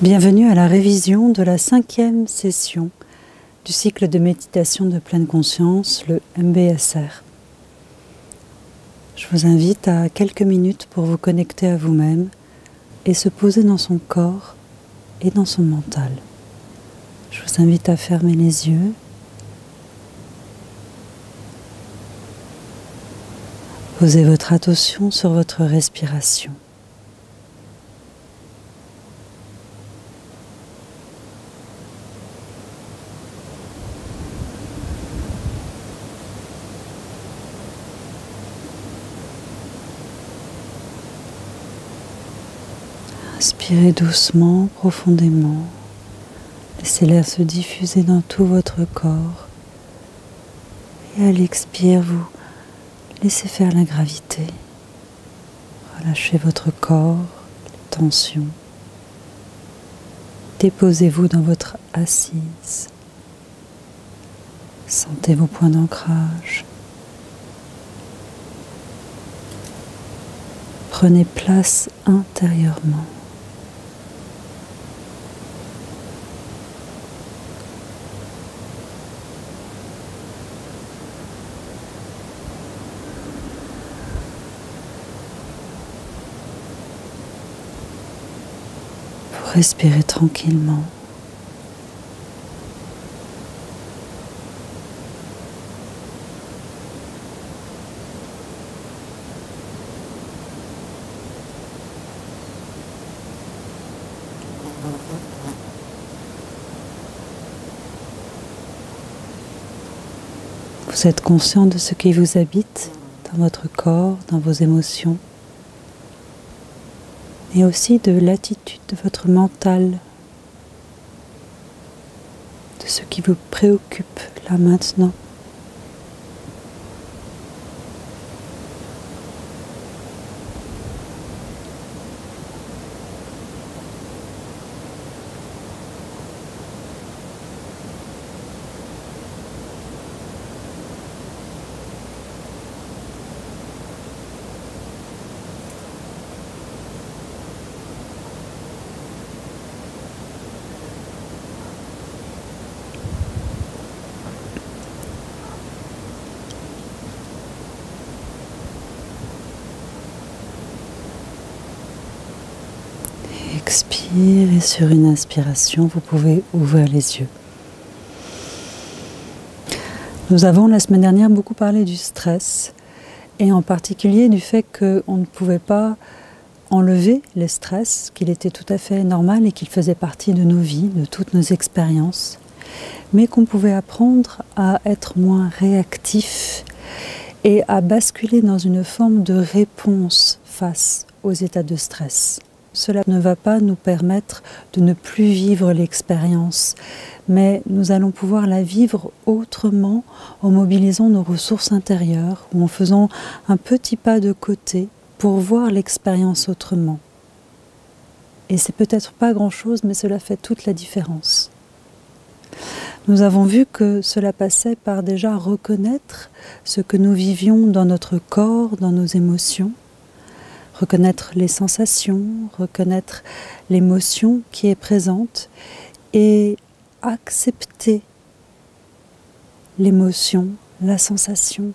Bienvenue à la révision de la 5e session du cycle de méditation de pleine conscience, le MBSR. Je vous invite à quelques minutes pour vous connecter à vous-même et se poser dans son corps et dans son mental. Je vous invite à fermer les yeux, posez votre attention sur votre respiration. Inspirez doucement, profondément. Laissez l'air se diffuser dans tout votre corps. Et à l'expire, vous laissez faire la gravité. Relâchez votre corps, les tensions. Déposez-vous dans votre assise. Sentez vos points d'ancrage. Prenez place intérieurement. Respirez tranquillement. Vous êtes conscient de ce qui vous habite dans votre corps, dans vos émotions, et aussi de l'attitude de votre mental, de ce qui vous préoccupe là maintenant. Expire et sur une inspiration, vous pouvez ouvrir les yeux. Nous avons la semaine dernière beaucoup parlé du stress et en particulier du fait qu'on ne pouvait pas enlever les stress, qu'il était tout à fait normal et qu'il faisait partie de nos vies, de toutes nos expériences, mais qu'on pouvait apprendre à être moins réactif et à basculer dans une forme de réponse face aux états de stress. Cela ne va pas nous permettre de ne plus vivre l'expérience, mais nous allons pouvoir la vivre autrement en mobilisant nos ressources intérieures ou en faisant un petit pas de côté pour voir l'expérience autrement. Et c'est peut-être pas grand-chose, mais cela fait toute la différence. Nous avons vu que cela passait par déjà reconnaître ce que nous vivions dans notre corps, dans nos émotions, reconnaître les sensations, reconnaître l'émotion qui est présente et accepter l'émotion, la sensation,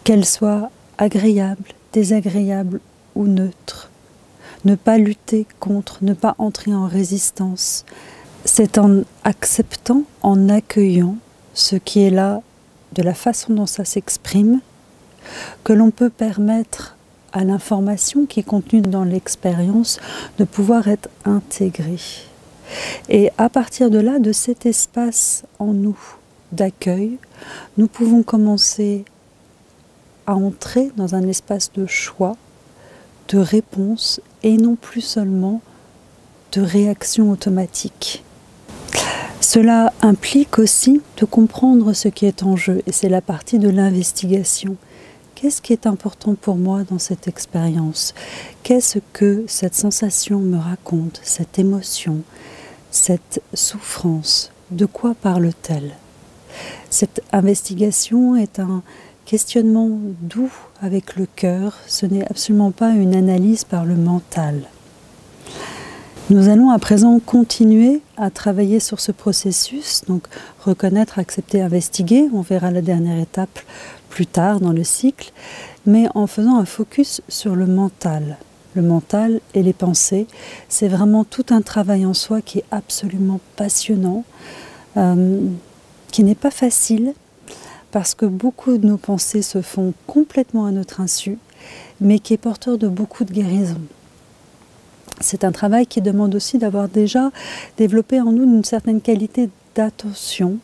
qu'elle soit agréable, désagréable ou neutre. Ne pas lutter contre, ne pas entrer en résistance. C'est en acceptant, en accueillant ce qui est là, de la façon dont ça s'exprime, que l'on peut permettre à l'information qui est contenue dans l'expérience de pouvoir être intégrée. Et à partir de là, de cet espace en nous d'accueil, nous pouvons commencer à entrer dans un espace de choix, de réponse et non plus seulement de réaction automatique. Cela implique aussi de comprendre ce qui est en jeu et c'est la partie de l'investigation. Qu'est-ce qui est important pour moi dans cette expérience? Qu'est-ce que cette sensation me raconte, cette émotion, cette souffrance? De quoi parle-t-elle? Cette investigation est un questionnement doux avec le cœur, ce n'est absolument pas une analyse par le mental. Nous allons à présent continuer à travailler sur ce processus, donc reconnaître, accepter, investiguer. On verra la dernière étape plus tard dans le cycle, mais en faisant un focus sur le mental. Le mental et les pensées, c'est vraiment tout un travail en soi qui est absolument passionnant, qui n'est pas facile, parce que beaucoup de nos pensées se font complètement à notre insu, mais qui est porteur de beaucoup de guérison. C'est un travail qui demande aussi d'avoir déjà développé en nous une certaine qualité d'attention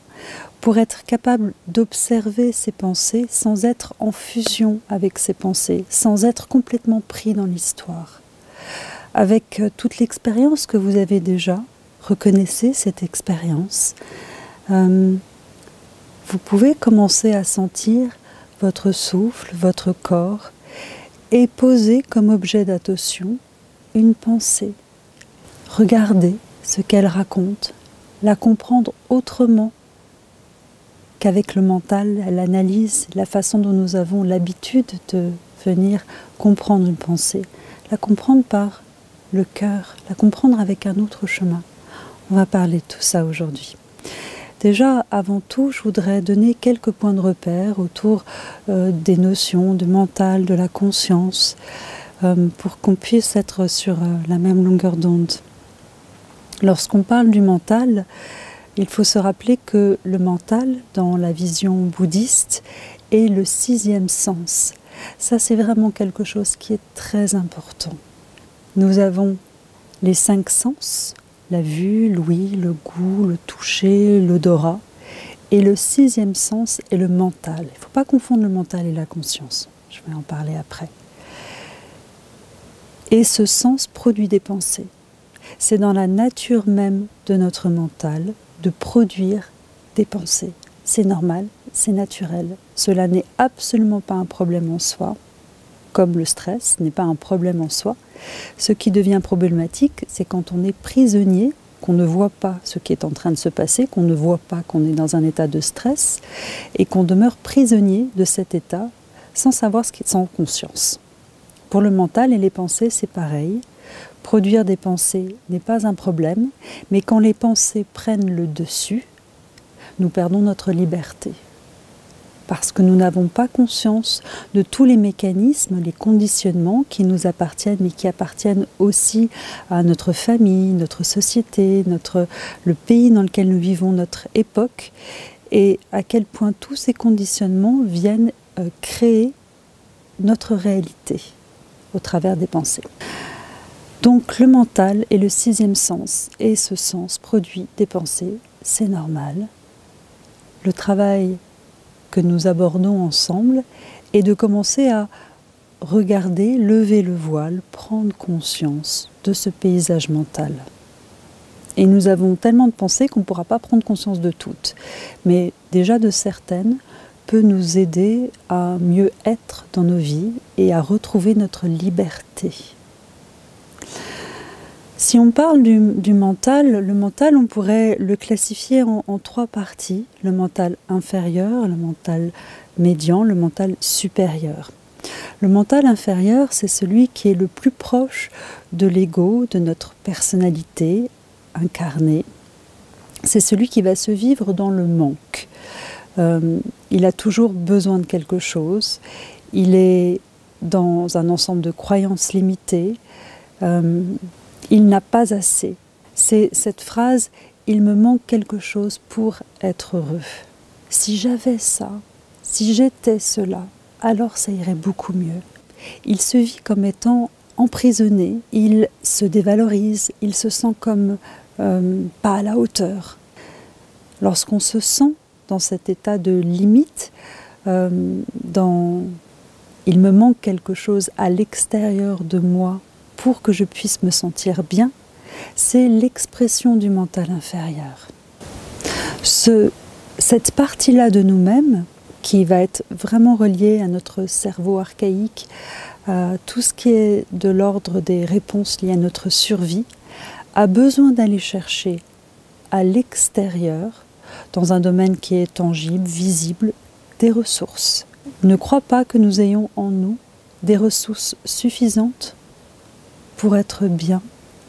pour être capable d'observer ses pensées sans être en fusion avec ses pensées, sans être complètement pris dans l'histoire. Avec toute l'expérience que vous avez déjà, reconnaissez cette expérience. Vous pouvez commencer à sentir votre souffle, votre corps, et poser comme objet d'attention une pensée. Regardez ce qu'elle raconte, la comprendre autrement qu'avec le mental, l'analyse, la façon dont nous avons l'habitude de venir comprendre une pensée. La comprendre par le cœur, la comprendre avec un autre chemin. On va parler de tout ça aujourd'hui. Déjà, avant tout, je voudrais donner quelques points de repère autour des notions de mental, de la conscience, pour qu'on puisse être sur la même longueur d'onde. Lorsqu'on parle du mental, il faut se rappeler que le mental, dans la vision bouddhiste, est le 6e sens. Ça, c'est vraiment quelque chose qui est très important. Nous avons les 5 sens, la vue, l'ouïe, le goût, le toucher, l'odorat. Et le 6e sens est le mental. Il ne faut pas confondre le mental et la conscience. Je vais en parler après. Et ce sens produit des pensées. C'est dans la nature même de notre mental de produire des pensées. C'est normal, c'est naturel. Cela n'est absolument pas un problème en soi, comme le stress n'est pas un problème en soi. Ce qui devient problématique, c'est quand on est prisonnier, qu'on ne voit pas ce qui est en train de se passer, qu'on ne voit pas qu'on est dans un état de stress, et qu'on demeure prisonnier de cet état sans savoir ce qui est sans conscience. Pour le mental et les pensées, c'est pareil. Produire des pensées n'est pas un problème, mais quand les pensées prennent le dessus, nous perdons notre liberté. Parce que nous n'avons pas conscience de tous les mécanismes, les conditionnements qui nous appartiennent, mais qui appartiennent aussi à notre famille, notre société, le pays dans lequel nous vivons, notre époque, et à quel point tous ces conditionnements viennent créer notre réalité au travers des pensées. Donc le mental est le 6e sens, et ce sens produit des pensées, c'est normal. Le travail que nous abordons ensemble est de commencer à regarder, lever le voile, prendre conscience de ce paysage mental. Et nous avons tellement de pensées qu'on ne pourra pas prendre conscience de toutes, mais déjà de certaines peut nous aider à mieux être dans nos vies et à retrouver notre liberté. Si on parle du mental, le mental, on pourrait le classifier en 3 parties. Le mental inférieur, le mental médian, le mental supérieur. Le mental inférieur, c'est celui qui est le plus proche de l'ego, de notre personnalité incarnée. C'est celui qui va se vivre dans le manque. Il a toujours besoin de quelque chose. Il est dans un ensemble de croyances limitées. Il n'a pas assez. C'est cette phrase « il me manque quelque chose pour être heureux ». Si j'avais ça, si j'étais cela, alors ça irait beaucoup mieux. Il se vit comme étant emprisonné, il se dévalorise, il se sent comme pas à la hauteur. Lorsqu'on se sent dans cet état de limite, il me manque quelque chose à l'extérieur de moi pour que je puisse me sentir bien, c'est l'expression du mental inférieur. Cette partie-là de nous-mêmes, qui va être vraiment reliée à notre cerveau archaïque, à tout ce qui est de l'ordre des réponses liées à notre survie, a besoin d'aller chercher à l'extérieur, dans un domaine qui est tangible, visible, des ressources. Ne crois pas que nous ayons en nous des ressources suffisantes pour être bien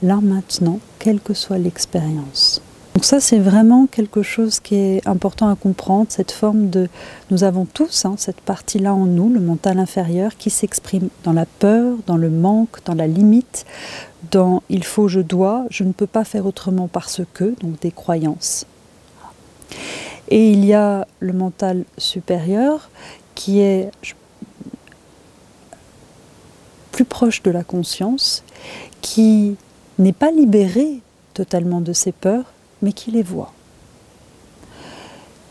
là maintenant, quelle que soit l'expérience. Donc ça, c'est vraiment quelque chose qui est important à comprendre, cette forme de... Nous avons tous cette partie-là en nous, le mental inférieur, qui s'exprime dans la peur, dans le manque, dans la limite, dans « il faut, je dois, je ne peux pas faire autrement parce que », donc des croyances. Et il y a le mental supérieur qui est plus proche de la conscience, qui n'est pas libéré totalement de ses peurs, mais qui les voit.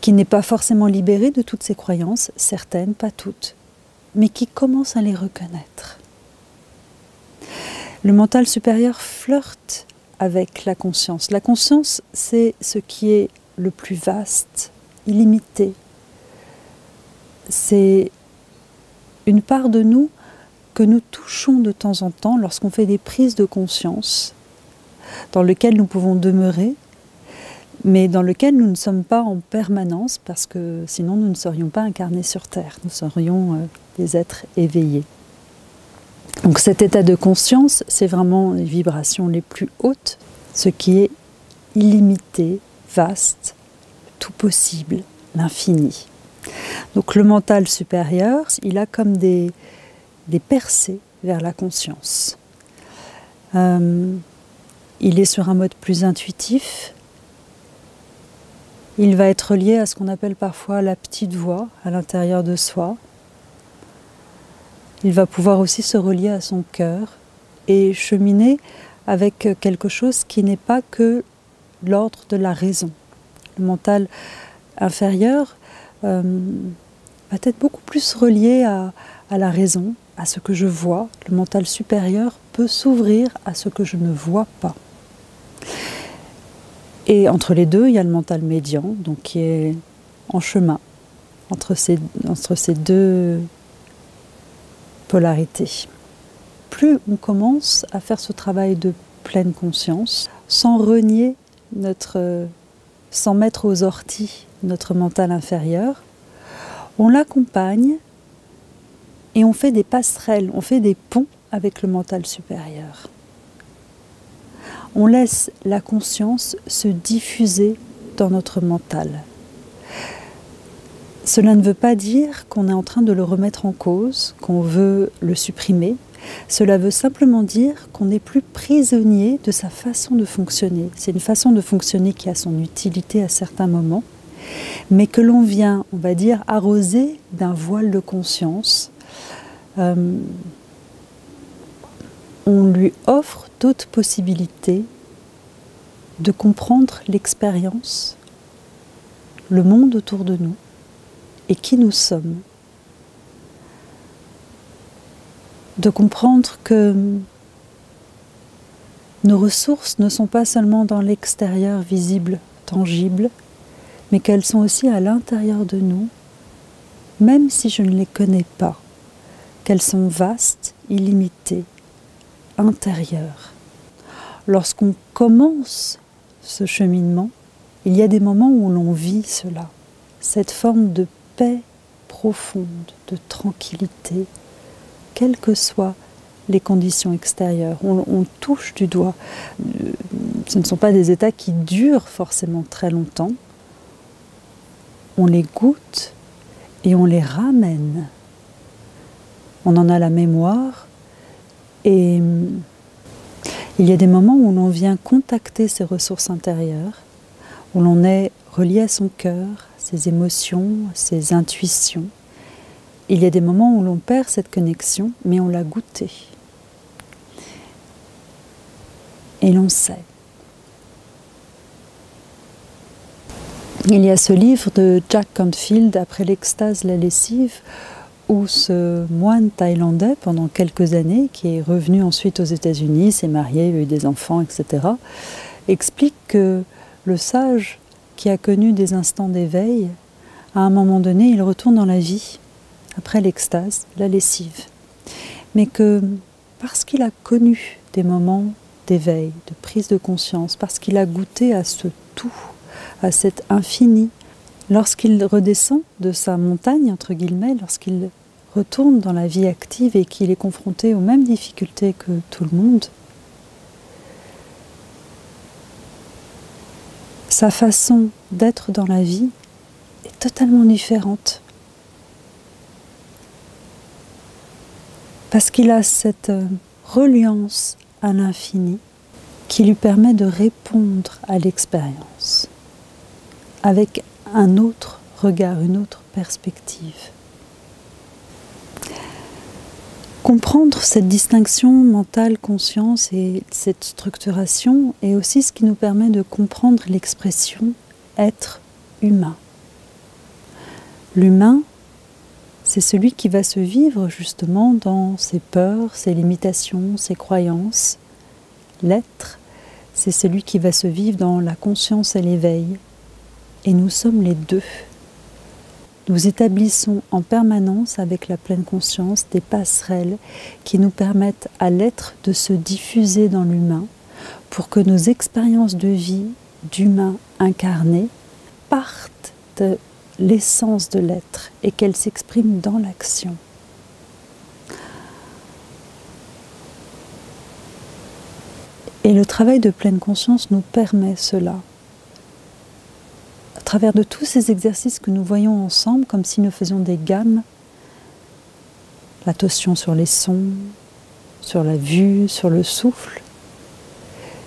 Qui n'est pas forcément libéré de toutes ses croyances, certaines, pas toutes, mais qui commence à les reconnaître. Le mental supérieur flirte avec la conscience. La conscience, c'est ce qui est le plus vaste, illimité. C'est une part de nous que nous touchons de temps en temps lorsqu'on fait des prises de conscience, dans lesquelles nous pouvons demeurer, mais dans lequel nous ne sommes pas en permanence, parce que sinon nous ne serions pas incarnés sur Terre, nous serions des êtres éveillés. Donc cet état de conscience, c'est vraiment les vibrations les plus hautes, ce qui est illimité, vaste, tout possible, l'infini. Donc le mental supérieur, il a comme des percées vers la conscience. Il est sur un mode plus intuitif. Il va être lié à ce qu'on appelle parfois la petite voix à l'intérieur de soi. Il va pouvoir aussi se relier à son cœur et cheminer avec quelque chose qui n'est pas que l'ordre de la raison. Le mental inférieur va être beaucoup plus relié à la raison, à ce que je vois. Le mental supérieur peut s'ouvrir à ce que je ne vois pas. Et entre les deux, il y a le mental médian, donc qui est en chemin entre ces deux polarités. Plus on commence à faire ce travail de pleine conscience, sans renier sans mettre aux orties notre mental inférieur, on l'accompagne et on fait des passerelles, on fait des ponts avec le mental supérieur. On laisse la conscience se diffuser dans notre mental. Cela ne veut pas dire qu'on est en train de le remettre en cause, qu'on veut le supprimer. Cela veut simplement dire qu'on n'est plus prisonnier de sa façon de fonctionner. C'est une façon de fonctionner qui a son utilité à certains moments, mais que l'on vient, on va dire, arroser d'un voile de conscience. On lui offre d'autres possibilités de comprendre l'expérience, le monde autour de nous et qui nous sommes. De comprendre que nos ressources ne sont pas seulement dans l'extérieur visible, tangible, mais qu'elles sont aussi à l'intérieur de nous, même si je ne les connais pas, qu'elles sont vastes, illimitées, intérieures. Lorsqu'on commence ce cheminement, il y a des moments où l'on vit cela, cette forme de paix profonde, de tranquillité, quelles que soient les conditions extérieures. On touche du doigt. Ce ne sont pas des états qui durent forcément très longtemps. On les goûte et on les ramène. On en a la mémoire et il y a des moments où l'on vient contacter ses ressources intérieures, où l'on est relié à son cœur, ses émotions, ses intuitions. Il y a des moments où l'on perd cette connexion, mais on l'a goûtée. Et l'on sait. Il y a ce livre de Jack Canfield, Après l'extase, la lessive, où ce moine thaïlandais, pendant quelques années, qui est revenu ensuite aux États-Unis, s'est marié, il a eu des enfants, etc., explique que le sage qui a connu des instants d'éveil, à un moment donné, il retourne dans la vie, après l'extase, la lessive. Mais que parce qu'il a connu des moments d'éveil, de prise de conscience, parce qu'il a goûté à ce tout, à cet infini, lorsqu'il redescend de sa montagne, entre guillemets, lorsqu'il retourne dans la vie active et qu'il est confronté aux mêmes difficultés que tout le monde, Sa façon d'être dans la vie est totalement différente. Parce qu'il a cette reliance à l'infini qui lui permet de répondre à l'expérience avec un autre regard, une autre perspective. Comprendre cette distinction mentale-conscience et cette structuration est aussi ce qui nous permet de comprendre l'expression « être humain ». L'humain, c'est celui qui va se vivre justement dans ses peurs, ses limitations, ses croyances. L'être, c'est celui qui va se vivre dans la conscience et l'éveil. Et nous sommes les deux. Nous établissons en permanence avec la pleine conscience des passerelles qui nous permettent à l'être de se diffuser dans l'humain pour que nos expériences de vie d'humain incarné partent de l'essence de l'être et qu'elles s'expriment dans l'action. Et le travail de pleine conscience nous permet cela. À travers de tous ces exercices que nous voyons ensemble, comme si nous faisions des gammes, l'attention sur les sons, sur la vue, sur le souffle,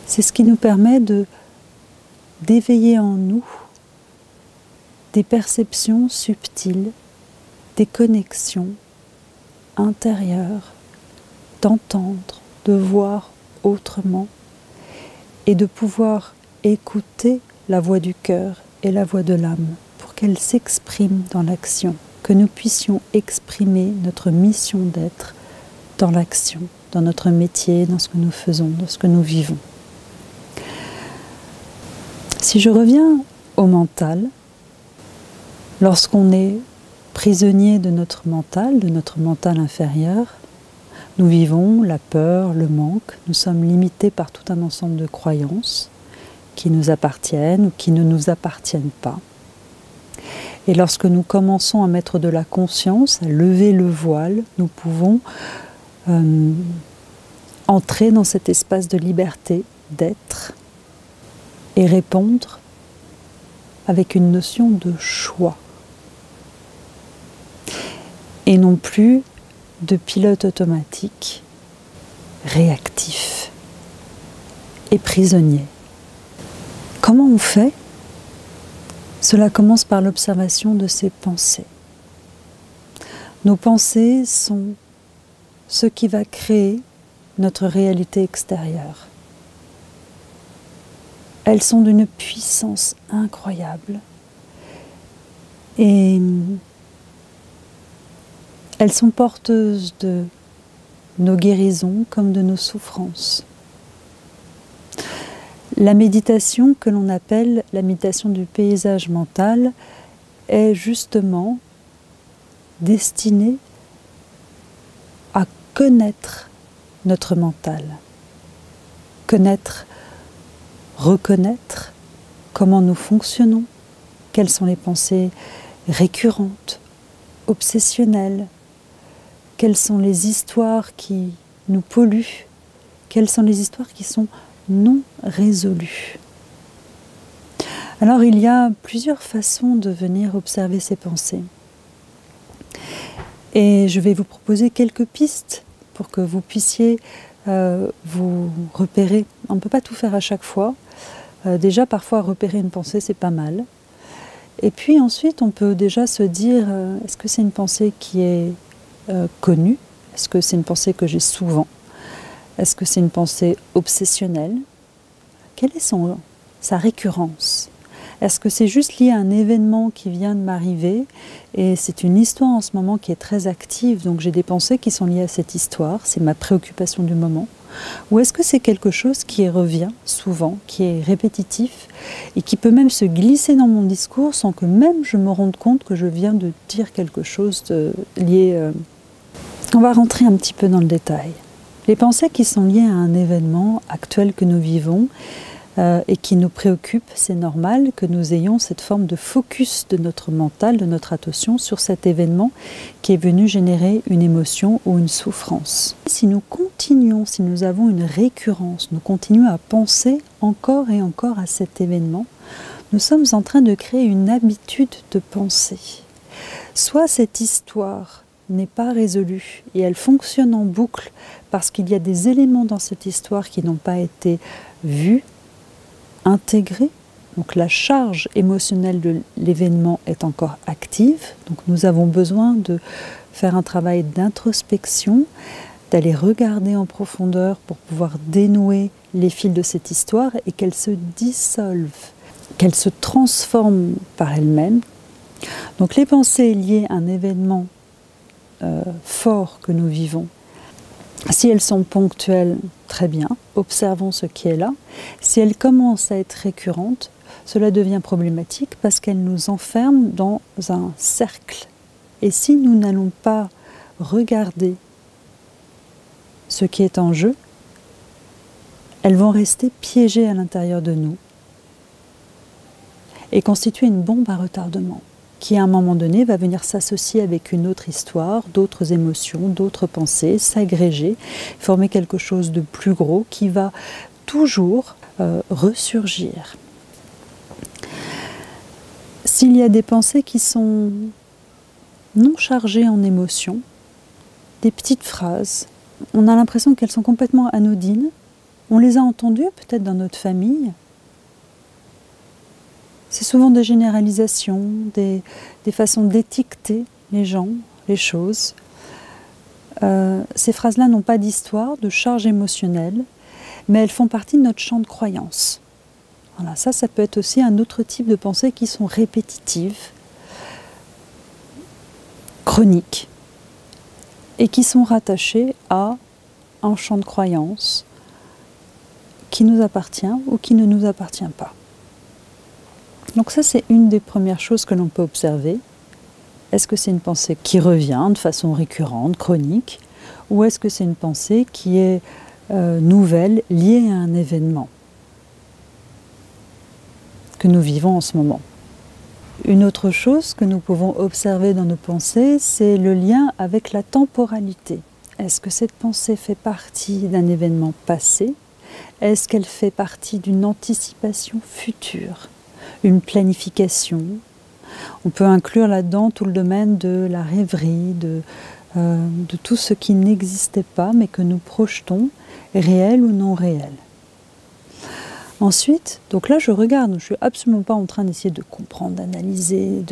c'est ce qui nous permet d'éveiller en nous des perceptions subtiles, des connexions intérieures, d'entendre, de voir autrement et de pouvoir écouter la voix du cœur et la voix de l'âme pour qu'elle s'exprime dans l'action, que nous puissions exprimer notre mission d'être dans l'action, dans notre métier, dans ce que nous faisons, dans ce que nous vivons. Si je reviens au mental, lorsqu'on est prisonnier de notre mental inférieur, nous vivons la peur, le manque, nous sommes limités par tout un ensemble de croyances qui nous appartiennent ou qui ne nous appartiennent pas. Et lorsque nous commençons à mettre de la conscience, à lever le voile, nous pouvons entrer dans cet espace de liberté, d'être, et répondre avec une notion de choix. Et non plus de pilote automatique, réactif et prisonnier. Comment on fait ? Cela commence par l'observation de ses pensées. Nos pensées sont ce qui va créer notre réalité extérieure. Elles sont d'une puissance incroyable et elles sont porteuses de nos guérisons comme de nos souffrances. La méditation que l'on appelle la méditation du paysage mental est justement destinée à connaître notre mental, reconnaître comment nous fonctionnons, quelles sont les pensées récurrentes, obsessionnelles, quelles sont les histoires qui nous polluent, quelles sont les histoires qui sont non résolues. Alors il y a plusieurs façons de venir observer ces pensées. Et je vais vous proposer quelques pistes pour que vous puissiez vous repérer. On ne peut pas tout faire à chaque fois. Déjà, parfois, repérer une pensée, c'est pas mal. Et puis ensuite, on peut déjà se dire, est-ce que c'est une pensée qui est connue ? Est-ce que c'est une pensée que j'ai souvent ? Est-ce que c'est une pensée obsessionnelle ? Quelle est sa récurrence ? Est-ce que c'est juste lié à un événement qui vient de m'arriver et c'est une histoire en ce moment qui est très active, donc j'ai des pensées qui sont liées à cette histoire, c'est ma préoccupation du moment? Ou est-ce que c'est quelque chose qui revient souvent, qui est répétitif et qui peut même se glisser dans mon discours sans que même je me rende compte que je viens de dire quelque chose lié... On va rentrer un petit peu dans le détail. Les pensées qui sont liées à un événement actuel que nous vivons et qui nous préoccupe, c'est normal que nous ayons cette forme de focus de notre mental, de notre attention sur cet événement qui est venu générer une émotion ou une souffrance. Si nous continuons, si nous avons une récurrence, nous continuons à penser encore et encore à cet événement, nous sommes en train de créer une habitude de penser. Soit cette histoire n'est pas résolue et elle fonctionne en boucle parce qu'il y a des éléments dans cette histoire qui n'ont pas été vus, intégrés. Donc la charge émotionnelle de l'événement est encore active. Donc nous avons besoin de faire un travail d'introspection, d'aller regarder en profondeur pour pouvoir dénouer les fils de cette histoire et qu'elle se dissolve, qu'elle se transforme par elle-même. Donc les pensées liées à un événement fort que nous vivons, si elles sont ponctuelles, très bien, observons ce qui est là. Si elles commencent à être récurrentes, cela devient problématique parce qu'elles nous enferment dans un cercle. Et si nous n'allons pas regarder ce qui est en jeu, elles vont rester piégées à l'intérieur de nous et constituer une bombe à retardement qui, à un moment donné, va venir s'associer avec une autre histoire, d'autres émotions, d'autres pensées, s'agréger, former quelque chose de plus gros qui va toujours ressurgir. S'il y a des pensées qui sont non chargées en émotions, des petites phrases, on a l'impression qu'elles sont complètement anodines, on les a entendues peut-être dans notre famille. C'est souvent des généralisations, des façons d'étiqueter les gens, les choses. Ces phrases-là n'ont pas d'histoire, de charge émotionnelle, mais elles font partie de notre champ de croyance. Voilà, ça peut être aussi un autre type de pensées qui sont répétitives, chroniques, et qui sont rattachées à un champ de croyance qui nous appartient ou qui ne nous appartient pas. Donc ça, c'est une des premières choses que l'on peut observer. Est-ce que c'est une pensée qui revient de façon récurrente, chronique, ou est-ce que c'est une pensée qui est nouvelle, liée à un événement que nous vivons en ce moment? Une autre chose que nous pouvons observer dans nos pensées, c'est le lien avec la temporalité. Est-ce que cette pensée fait partie d'un événement passé? Est-ce qu'elle fait partie d'une anticipation future? Une planification? On peut inclure là-dedans tout le domaine de la rêverie, de tout ce qui n'existait pas mais que nous projetons, réel ou non réel. Ensuite, donc là je regarde, je ne suis absolument pas en train d'essayer de comprendre, d'analyser,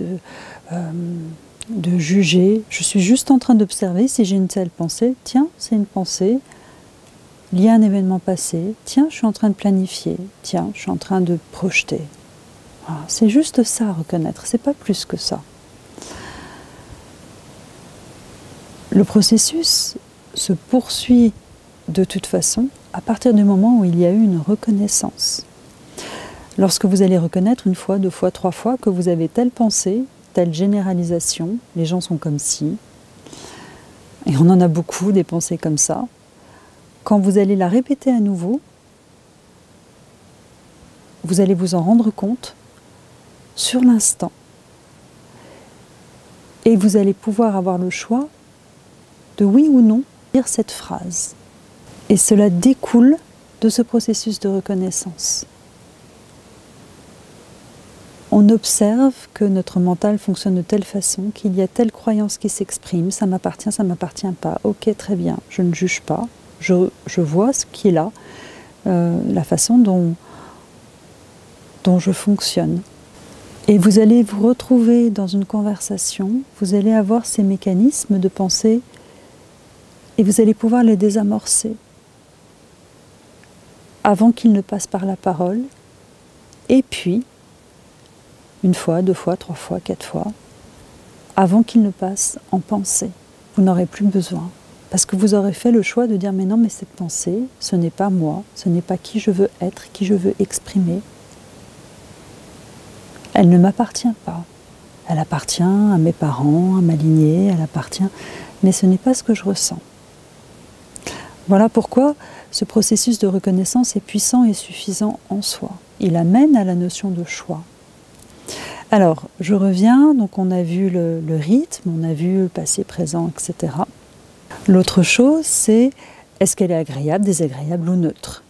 de juger. Je suis juste en train d'observer si j'ai une telle pensée. Tiens, c'est une pensée liée à un événement passé. Tiens, je suis en train de planifier. Tiens, je suis en train de projeter. Voilà, c'est juste ça à reconnaître, c'est pas plus que ça. Le processus se poursuit de toute façon à partir du moment où il y a eu une reconnaissance. Lorsque vous allez reconnaître une fois, deux fois, trois fois que vous avez telle pensée, telle généralisation, les gens sont comme ci, et on en a beaucoup des pensées comme ça, quand vous allez la répéter à nouveau, vous allez vous en rendre compte sur l'instant. Et vous allez pouvoir avoir le choix de oui ou non dire cette phrase. Et cela découle de ce processus de reconnaissance. On observe que notre mental fonctionne de telle façon, qu'il y a telle croyance qui s'exprime, ça m'appartient pas, ok, très bien, je ne juge pas, je vois ce qui est là, la façon dont je fonctionne. Et vous allez vous retrouver dans une conversation, vous allez avoir ces mécanismes de pensée et vous allez pouvoir les désamorcer avant qu'ils ne passent par la parole. Et puis, une fois, deux fois, trois fois, quatre fois, avant qu'ils ne passent en pensée. Vous n'aurez plus besoin. Parce que vous aurez fait le choix de dire « mais non, mais cette pensée, ce n'est pas moi, ce n'est pas qui je veux être, qui je veux exprimer. Elle ne m'appartient pas. Elle appartient à mes parents, à ma lignée, elle appartient, mais ce n'est pas ce que je ressens. » Voilà pourquoi ce processus de reconnaissance est puissant et suffisant en soi. Il amène à la notion de choix. Alors, je reviens, donc on a vu le rythme, on a vu le passé, présent, etc. L'autre chose, c'est est-ce qu'elle est agréable, désagréable ou neutre?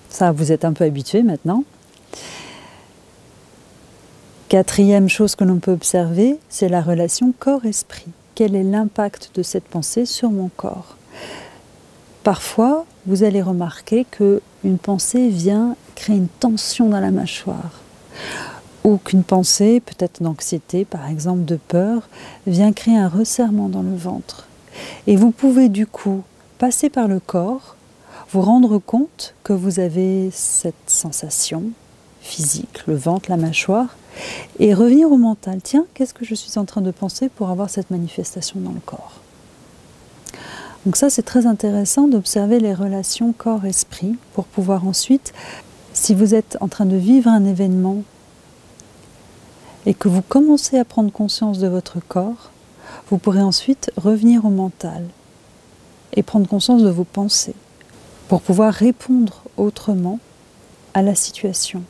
Ça, vous êtes un peu habitué maintenant. Quatrième chose que l'on peut observer, c'est la relation corps-esprit. Quel est l'impact de cette pensée sur mon corps? Parfois, vous allez remarquer qu'une pensée vient créer une tension dans la mâchoire, ou qu'une pensée, peut-être d'anxiété, par exemple de peur, vient créer un resserrement dans le ventre. Et vous pouvez du coup passer par le corps, vous rendre compte que vous avez cette sensation physique, le ventre, la mâchoire, et revenir au mental. Tiens, qu'est-ce que je suis en train de penser pour avoir cette manifestation dans le corps? Donc ça, c'est très intéressant d'observer les relations corps-esprit pour pouvoir ensuite, si vous êtes en train de vivre un événement et que vous commencez à prendre conscience de votre corps, vous pourrez ensuite revenir au mental et prendre conscience de vos pensées pour pouvoir répondre autrement à la situation.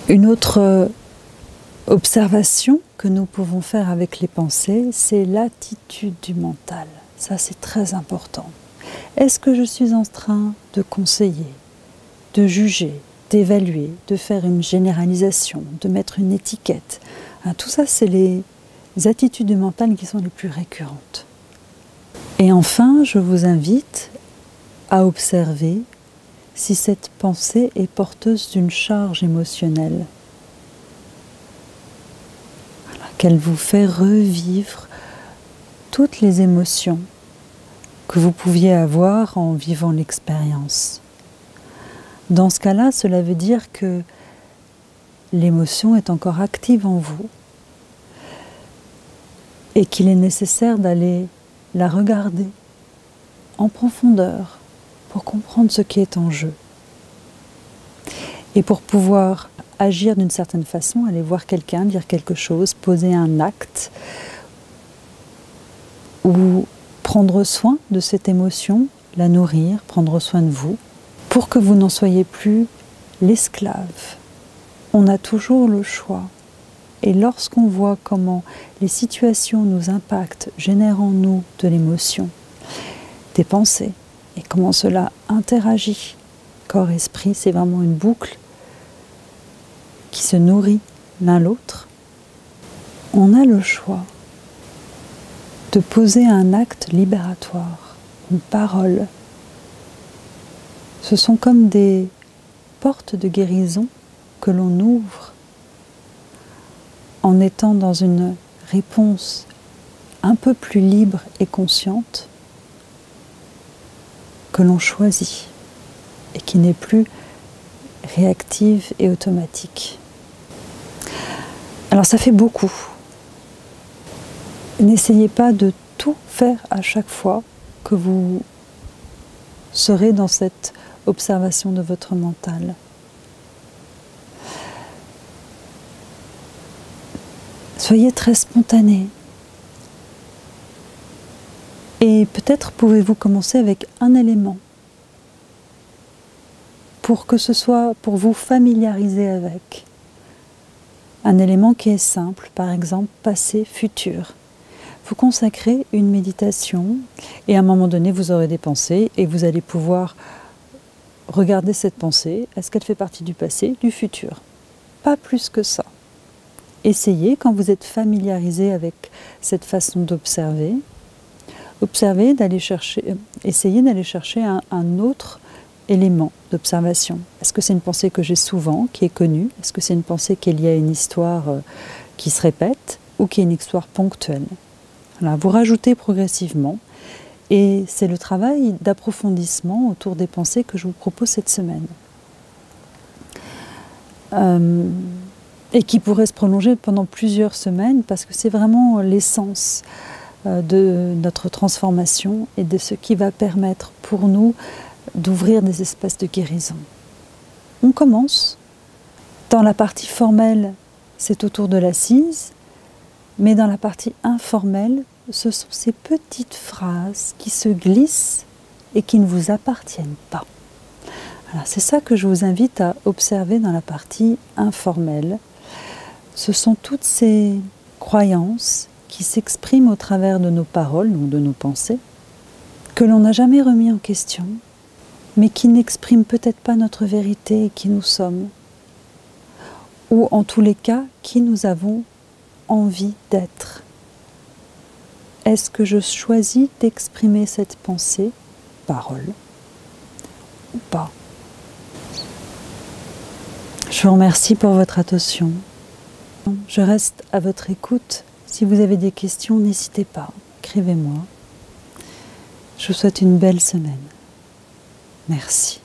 Une autre observation que nous pouvons faire avec les pensées, c'est l'attitude du mental. Ça, c'est très important. Est-ce que je suis en train de conseiller, de juger, d'évaluer, de faire une généralisation, de mettre une étiquette? Tout ça, c'est les attitudes du mental qui sont les plus récurrentes. Et enfin, je vous invite à observer si cette pensée est porteuse d'une charge émotionnelle, qu'elle vous fait revivre toutes les émotions que vous pouviez avoir en vivant l'expérience. Dans ce cas-là, cela veut dire que l'émotion est encore active en vous et qu'il est nécessaire d'aller la regarder en profondeur pour comprendre ce qui est en jeu. Et pour pouvoir agir d'une certaine façon, aller voir quelqu'un, dire quelque chose, poser un acte ou prendre soin de cette émotion, la nourrir, prendre soin de vous, pour que vous n'en soyez plus l'esclave. On a toujours le choix. Et lorsqu'on voit comment les situations nous impactent, génèrent en nous de l'émotion, des pensées, et comment cela interagit, corps-esprit, c'est vraiment une boucle qui se nourrit l'un l'autre, on a le choix de poser un acte libératoire, une parole. Ce sont comme des portes de guérison que l'on ouvre en étant dans une réponse un peu plus libre et consciente que l'on choisit et qui n'est plus réactive et automatique. Alors ça fait beaucoup. N'essayez pas de tout faire à chaque fois que vous serez dans cette observation de votre mental. Soyez très spontané. Et peut-être pouvez-vous commencer avec un élément pour que ce soit pour vous familiariser avec. Un élément qui est simple, par exemple passé, futur. Vous consacrez une méditation et à un moment donné vous aurez des pensées et vous allez pouvoir regarder cette pensée. Est-ce qu'elle fait partie du passé, du futur? Pas plus que ça. Essayez, quand vous êtes familiarisé avec cette façon d'observer, essayez d'aller chercher un autre élément d'observation. Est-ce que c'est une pensée que j'ai souvent, qui est connue? Est-ce que c'est une pensée qui est liée à une histoire qui se répète ou qui est une histoire ponctuelle? Voilà, vous rajoutez progressivement et c'est le travail d'approfondissement autour des pensées que je vous propose cette semaine. Et qui pourrait se prolonger pendant plusieurs semaines parce que c'est vraiment l'essence de notre transformation et de ce qui va permettre pour nous d'ouvrir des espaces de guérison. On commence. Dans la partie formelle, c'est autour de l'assise, mais dans la partie informelle, ce sont ces petites phrases qui se glissent et qui ne vous appartiennent pas. Alors, c'est ça que je vous invite à observer dans la partie informelle. Ce sont toutes ces croyances qui s'expriment au travers de nos paroles ou de nos pensées, que l'on n'a jamais remis en question, mais qui n'expriment peut-être pas notre vérité et qui nous sommes. ou en tous les cas, qui nous avons envie d'être. Est-ce que je choisis d'exprimer cette pensée, parole, ou pas? Je vous remercie pour votre attention. Je reste à votre écoute. Si vous avez des questions, n'hésitez pas, écrivez-moi. Je vous souhaite une belle semaine. Merci.